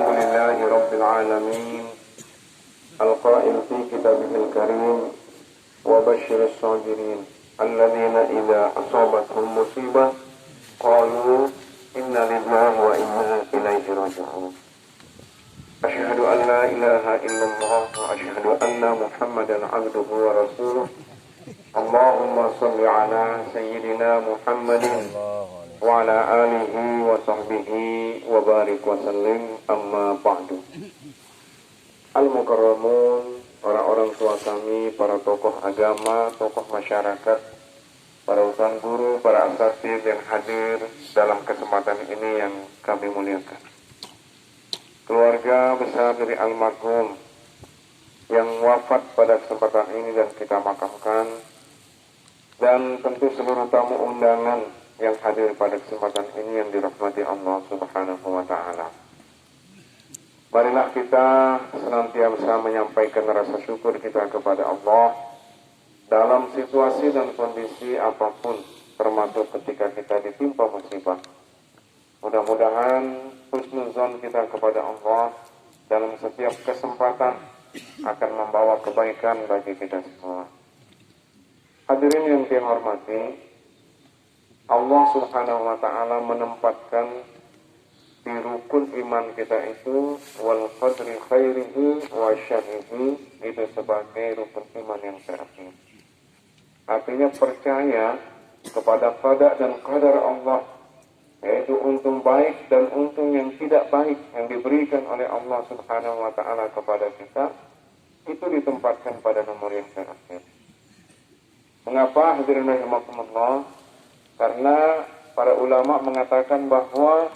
الحمد لله رب العالمين القائل في كتابه الكريم وبشر الصابرين الذين إذا أصابتهم مصيبة قالوا إنا لله وإنا إليه راجعون أشهد أن لا إله إلا الله وأشهد أن محمدا عبده ورسوله اللهم صل على سيدنا محمد وعلى آله وصحبه وبارك وسلم أما بعد. Al-Mukarramun, orang-orang tua kami, para tokoh agama, tokoh masyarakat, para ustaz guru, para asatidz yang hadir dalam kesempatan ini yang kami muliakan. Keluarga besar dari almarhum yang wafat pada kesempatan ini dan kita makamkan, dan tentu seluruh tamu undangan yang hadir pada kesempatan ini yang dirahmati Allah Subhanahu wa ta'ala. Marilah kita senantiasa menyampaikan rasa syukur kita kepada Allah dalam situasi dan kondisi apapun, termasuk ketika kita ditimpa musibah. Mudah-mudahan husnuzon kita kepada Allah dalam setiap kesempatan akan membawa kebaikan bagi kita semua. Hadirin yang dihormati, Allah Subhanahu wa ta'ala menempatkan di rukun iman kita itu wal qadri khairihi wa syarrihi itu sebagai rukun iman yang terakhir. Artinya percaya kepada qada dan qadar Allah, yaitu untung baik dan untung yang tidak baik yang diberikan oleh Allah Subhanahu wa ta'ala kepada kita, itu ditempatkan pada nomor yang terakhir. Mengapa hadirin rahimakumullah? Karena para ulama mengatakan bahwa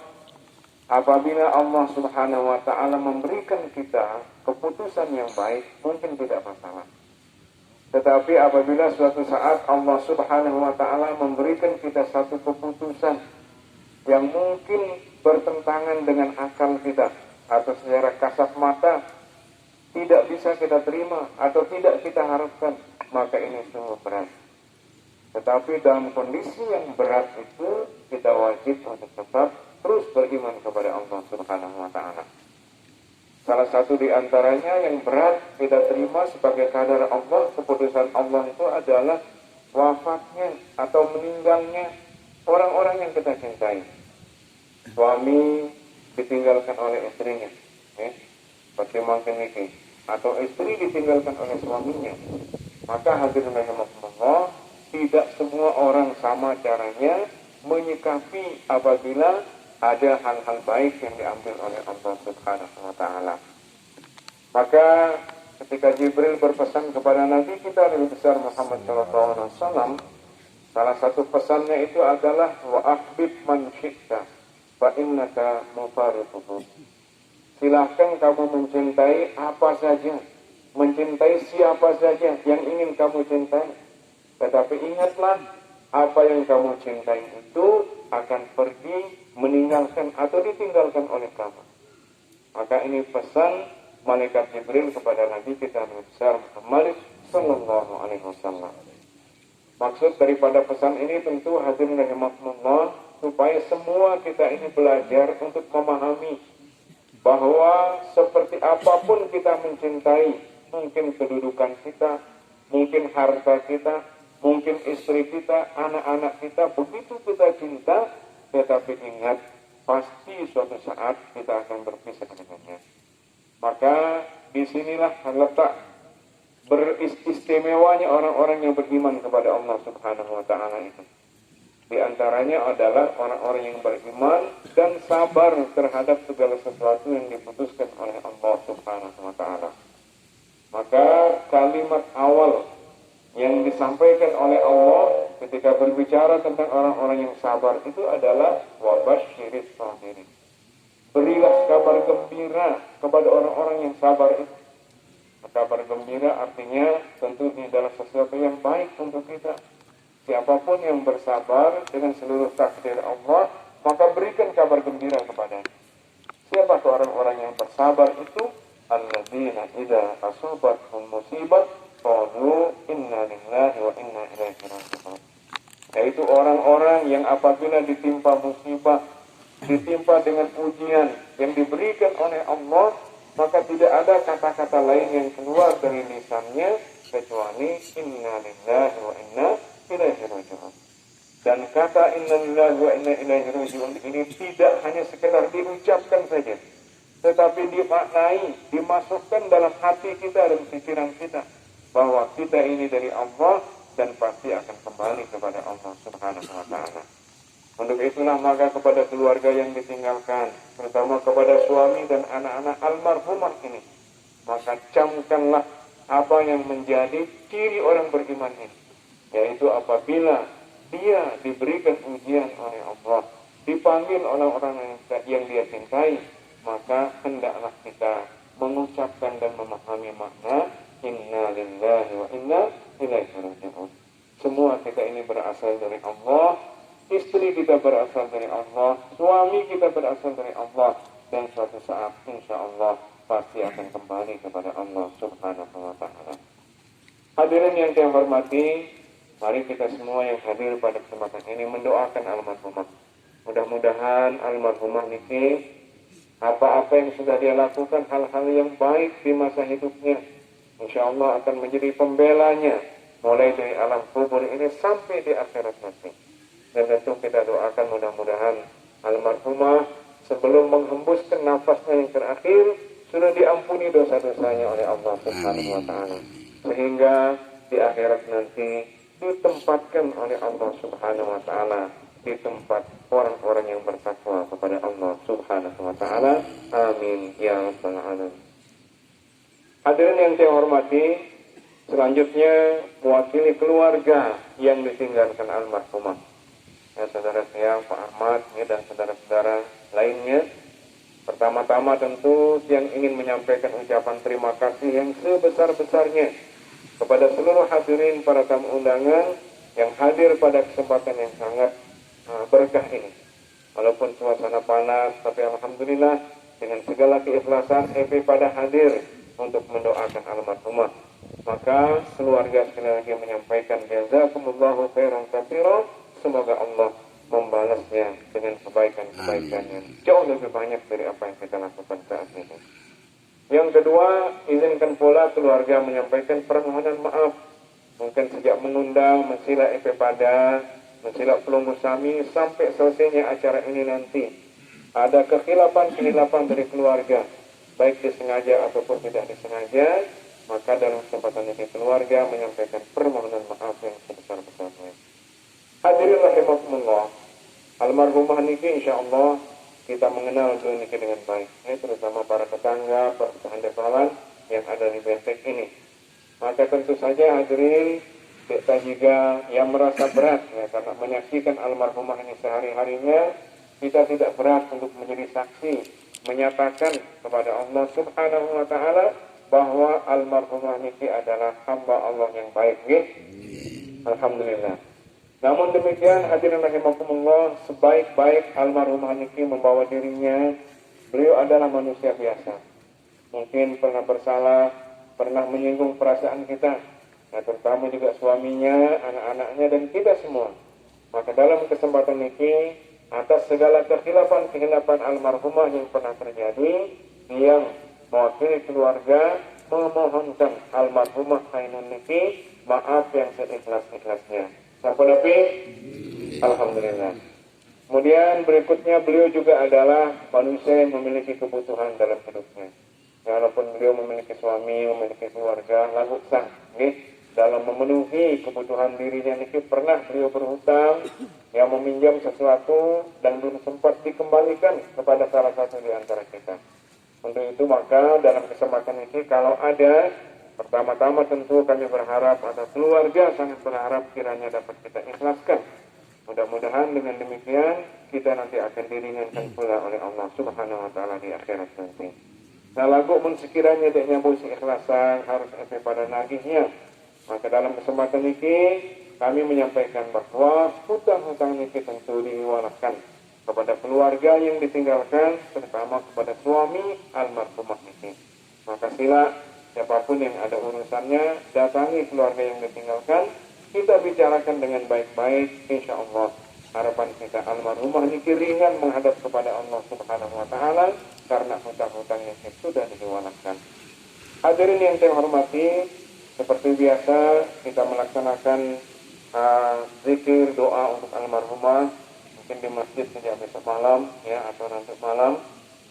apabila Allah Subhanahu wa ta'ala memberikan kita keputusan yang baik, mungkin tidak masalah. Tetapi apabila suatu saat Allah Subhanahu wa ta'ala memberikan kita satu keputusan yang mungkin bertentangan dengan akal kita, atau secara kasat mata tidak bisa kita terima atau tidak kita harapkan, maka ini sungguh berat. Tetapi dalam kondisi yang berat itu kita wajib untuk tetap terus beriman kepada Allah Subhanahu wa ta'ala. Salah satu di antaranya yang berat kita terima sebagai kadar Allah, keputusan Allah itu adalah wafatnya atau meninggalnya orang-orang yang kita cintai. Suami ditinggalkan oleh istrinya, seperti mungkin ini, atau istri ditinggalkan oleh suaminya. Maka hadirin rahimakumullah, tidak semua orang sama caranya menyikapi apabila ada hal-hal baik yang diambil oleh Allah Subhanahu wa ta'ala. Maka ketika Jibril berpesan kepada Nabi kita Nabi besar Muhammad SAW, salah satu pesannya itu adalah wa ahbib man syi'ta fa innaka mufariquhu. Silahkan kamu mencintai apa saja, mencintai siapa saja yang ingin kamu cintai. Tetapi ingatlah, apa yang kamu cintai itu akan pergi meninggalkan atau ditinggalkan oleh kamu. Maka ini pesan malaikat Jibril kepada Nabi kita Nabi besar Muhammad sallallahu alaihi wasallam. Maksud daripada pesan ini tentu hadirin rahimakumullah, supaya semua kita ini belajar untuk memahami bahwa seperti apapun kita mencintai, mungkin kedudukan kita, mungkin harta kita, mungkin istri kita, anak-anak kita, begitu kita cinta, tetapi ingat, pasti suatu saat kita akan berpisah dengannya. Maka disinilah letak beristimewanya orang-orang yang beriman kepada Allah Subhanahu wa ta'ala itu. Di antaranya adalah orang-orang yang beriman dan sabar terhadap segala sesuatu yang diputuskan oleh Allah Subhanahu wa ta'ala. Maka kalimat awal yang disampaikan oleh Allah ketika berbicara tentang orang-orang yang sabar itu adalah wabasyiris sabirin. Berilah kabar gembira kepada orang-orang yang sabar itu. Kabar gembira artinya tentu ini adalah sesuatu yang baik untuk kita. Siapapun yang bersabar dengan seluruh takdir Allah, maka berikan kabar gembira kepadanya. Siapa orang-orang yang bersabar itu? Alladzina idza asabathum musibah qalu inna lillahi wa inna ilaihi raji'un. Yaitu orang-orang yang apabila ditimpa musibah, ditimpa dengan ujian yang diberikan oleh Allah, maka tidak ada kata-kata lain yang keluar dari lisannya kecuali inna lillahi wa inna ilaihi raji'un. Dan kata inna lillahi wa inna ilaihi raji'un ini tidak hanya sekedar diucapkan saja, tetapi dimaknai, dimasukkan dalam hati kita dan pikiran kita bahwa kita ini dari Allah dan pasti akan kembali kepada Allah Subhanahu wa taala. Untuk itulah maka kepada keluarga yang ditinggalkan, terutama kepada suami dan anak-anak almarhumah ini, maka camkanlah apa yang menjadi ciri orang beriman ini, yaitu apabila dia diberikan ujian oleh Allah, dipanggil oleh orang yang dia cintai, maka hendaklah kita mengucapkan dan memahami makna inna lillahi wa inna ilaihi raji'un. Semua kita ini berasal dari Allah, istri kita berasal dari Allah, suami kita berasal dari Allah, dan suatu saat insya Allah pasti akan kembali kepada Allah Subhanahu wa taala. Hadirin yang saya hormati, mari kita semua yang hadir pada kesempatan ini mendoakan almarhumah. Mudah-mudahan almarhumah niki apa-apa yang sudah dia lakukan, hal-hal yang baik di masa hidupnya, insya Allah akan menjadi pembelanya mulai dari alam kubur ini sampai di akhirat nanti. Dan tentu kita doakan mudah-mudahan almarhumah sebelum menghembuskan nafasnya yang terakhir sudah diampuni dosa-dosanya oleh Allah Subhanahu wa taala, sehingga di akhirat nanti ditempatkan oleh Allah Subhanahu wa taala di tempat orang-orang yang bertakwa kepada Allah Subhanahu wa taala. Amin ya rabbal alamin. Hadirin yang saya hormati, selanjutnya mewakili keluarga yang ditinggalkan almarhumah, ya, saudara saya Pak Ahmad ya, dan saudara-saudara lainnya. Pertama-tama tentu yang ingin menyampaikan ucapan terima kasih yang sebesar-besarnya kepada seluruh hadirin para tamu undangan yang hadir pada kesempatan yang sangat berkah ini. Walaupun suasana panas, tapi alhamdulillah dengan segala keikhlasan EP pada hadir untuk mendoakan almarhumah. Maka keluarga sekali lagi menyampaikan jazakumullahu khairan katsiran. Semoga Allah membalasnya dengan kebaikan-kebaikan yang jauh lebih banyak dari apa yang kita lakukan saat ini. Yang kedua, izinkan pula keluarga menyampaikan permohonan maaf. Mungkin sejak mengundang Mensila EP pada Mensila Pelunggu Sami sampai selesainya acara ini nanti ada kekhilafan dari keluarga, baik disengaja ataupun tidak disengaja. Maka dalam kesempatan ini keluarga menyampaikan permohonan maaf yang sebesar-besarnya. Hadirin rahimakumullah, almarhumah niki insyaallah kita mengenal beliau niki dengan baik, terutama para tetangga, para tetangga yang ada di Benteng ini. Maka tentu saja hadirin kita juga yang merasa berat ya, karena menyaksikan almarhumah ini sehari-harinya, kita tidak berat untuk menjadi saksi menyatakan kepada Allah Subhanahu wa taala bahwa almarhumah niki adalah hamba Allah yang baik, alhamdulillah. Namun demikian hadirin rahimakumullah, sebaik-baik almarhumah niki membawa dirinya, beliau adalah manusia biasa. Mungkin pernah bersalah, pernah menyinggung perasaan kita, nah, terutama juga suaminya, anak-anaknya dan kita semua. Maka dalam kesempatan niki, atas segala kekhilafan almarhumah yang pernah terjadi, yang mewakili keluarga memohonkan almarhumah Ainun niki maaf yang seikhlas-ikhlasnya. Sampai lebih, alhamdulillah. Kemudian berikutnya beliau juga adalah manusia yang memiliki kebutuhan dalam hidupnya. Walaupun beliau memiliki suami, memiliki keluarga, lalu sah, dalam memenuhi kebutuhan dirinya niki pernah beliau berhutang, yang meminjam sesuatu dan belum sempat dikembalikan kepada salah satu di antara kita. Untuk itu maka dalam kesempatan ini kalau ada, pertama-tama tentu kami berharap atau keluarga sangat berharap kiranya dapat kita ikhlaskan. Mudah-mudahan dengan demikian kita nanti akan diringankan pula oleh Allah Subhanahu wa taala di akhirat nanti. Nah, lagu mun sekiranya dek nyambung ikhlasan harus sampai pada nagihnya. Maka dalam kesempatan ini kami menyampaikan bahwa hutang-hutang ini tentu diwalakan kepada keluarga yang ditinggalkan, terutama kepada suami almarhumah ini. Maka sila siapapun yang ada urusannya datangi keluarga yang ditinggalkan, kita bicarakan dengan baik-baik, insya Allah harapan kita almarhumah ini ringan menghadap kepada Allah Subhanahu wa taala karena hutang-hutang yang sudah diwalakan. Hadirin yang saya hormati, seperti biasa kita melaksanakan zikir doa untuk almarhumah mungkin di masjid sejak besok malam ya atau nanti malam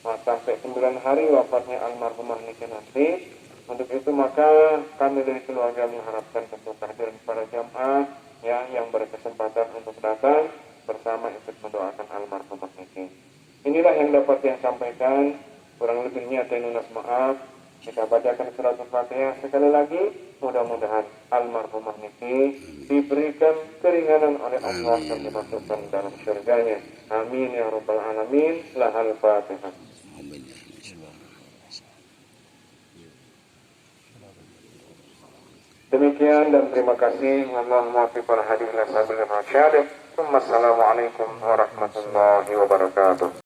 sampai 9 hari wafatnya almarhumah nanti. Untuk itu maka kami dari keluarga mengharapkan tentu kehadiran para jamaah ya yang berkesempatan untuk datang bersama ikut mendoakan almarhumah Niki. Inilah yang dapat saya sampaikan, kurang lebihnya saya lunas maaf. Kita bacakan surat Al-Fatihah sekali lagi, mudah-mudahan almarhumah Niki diberikan keringanan oleh Allah dan dimasukkan dalam syurganya. Amin ya rabbal alamin. Lahal Fatihah. Demikian dan terima kasih. Allahumma fi wal hadi ila sabil rasyad. Assalamualaikum warahmatullahi wabarakatuh.